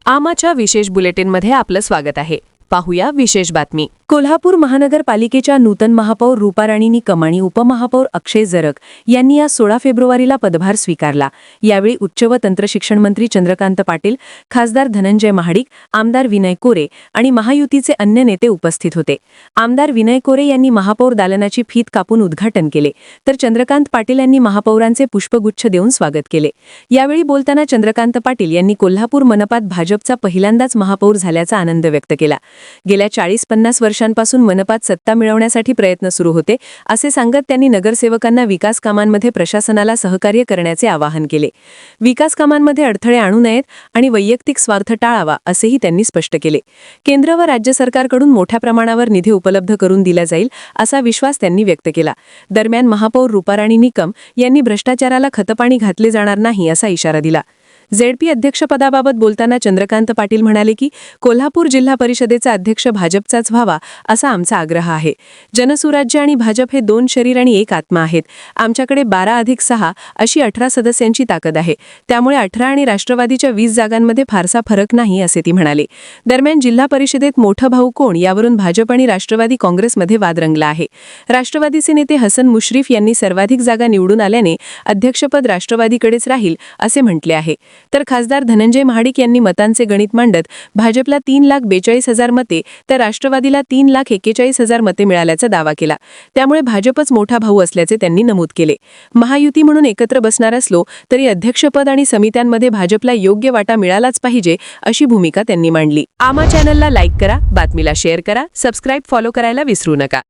आमाच्या विशेष बुलेटिनमध्ये आपलं स्वागत आहे. पाहूया विशेष बातमी. कोल्हापूर महानगरपालिकेच्या नूतन महापौर रूपाराणी निकम आणि उपमहापौर अक्षय जरग यांनी आज 16 फेब्रुवारीला पदभार स्वीकारला. यावेळी उच्च व तंत्रशिक्षण मंत्री चंद्रकांत पाटील, खासदार धनंजय महाडिक, आमदार विनय कोरे आणि महायुतीचे अन्य नेते उपस्थित होते. आमदार विनय कोरे यांनी महापौर दालनाची फीत कापून उद्घाटन केले, तर चंद्रकांत पाटील यांनी महापौरांचे पुष्पगुच्छ देऊन स्वागत केले. यावेळी बोलताना चंद्रकांत पाटील यांनी कोल्हापूर मनपात भाजपचा पहिल्यांदाच महापौर झाल्याचा आनंद व्यक्त केला. गेल्या 40-50 वर्षांपासून मनपात सत्ता मिळवण्यासाठी प्रयत्न सुरू होते असे सांगत त्यांनी नगरसेवकांना विकास कामांमध्ये प्रशासनाला सहकार्य करण्याचे आवाहन केले. विकास कामांमध्ये अडथळे आणू नयेत आणि वैयक्तिक स्वार्थ टाळावा असेही त्यांनी स्पष्ट केले. केंद्र व राज्य सरकारकडून मोठ्या प्रमाणावर निधी उपलब्ध करून दिला जाईल असा विश्वास त्यांनी व्यक्त केला. दरम्यान महापौर रूपाराणी निकम यांनी भ्रष्टाचाराला खतपाणी घातले जाणार नाही असा इशारा दिला. झेडपी अध्यक्षपदाबाबत बोलताना चंद्रकांत पाटील म्हणाले की कोल्हापूर जिल्हा परिषदेचा अध्यक्ष भाजपचाच व्हावा असा आमचा आग्रह आहे. जनसुराज्य आणि भाजप हे 2 शरीर आणि एक आत्मा आहेत. आमच्याकडे 12+6 अशी 18 सदस्यांची ताकद आहे. त्यामुळे 18 आणि राष्ट्रवादीच्या 20 जागांमध्ये फारसा फरक नाही असे ती म्हणाले. दरम्यान जिल्हा परिषदेत मोठा भाऊ कोण यावरून भाजप आणि राष्ट्रवादी काँग्रेसमध्ये वाद रंगला आहे. राष्ट्रवादीचे नेते हसन मुश्रीफ यांनी सर्वाधिक जागा निवडून आल्याने अध्यक्षपद राष्ट्रवादीकडेच राहील असे म्हटले आहे. तर खासदार धनंजय महाडिक यांनी मतांचे गणित मांडत भाजपला 3,42,000 मते तर राष्ट्रवादीला 3,41,000 मते मिळाल्याचा दावा केला. त्यामुळे भाजपच मोठा भाऊ असल्याचे त्यांनी नमूद केले. महायुती म्हणून एकत्र बसणार असलो तरी अध्यक्षपद आणि समित्यांमध्ये भाजपला योग्य वाटा मिळालाच पाहिजे अशी भूमिका त्यांनी मांडली. आमा चॅनलला लाईक करा, बातमीला शेअर करा, सबस्क्राईब फॉलो करायला विसरू नका.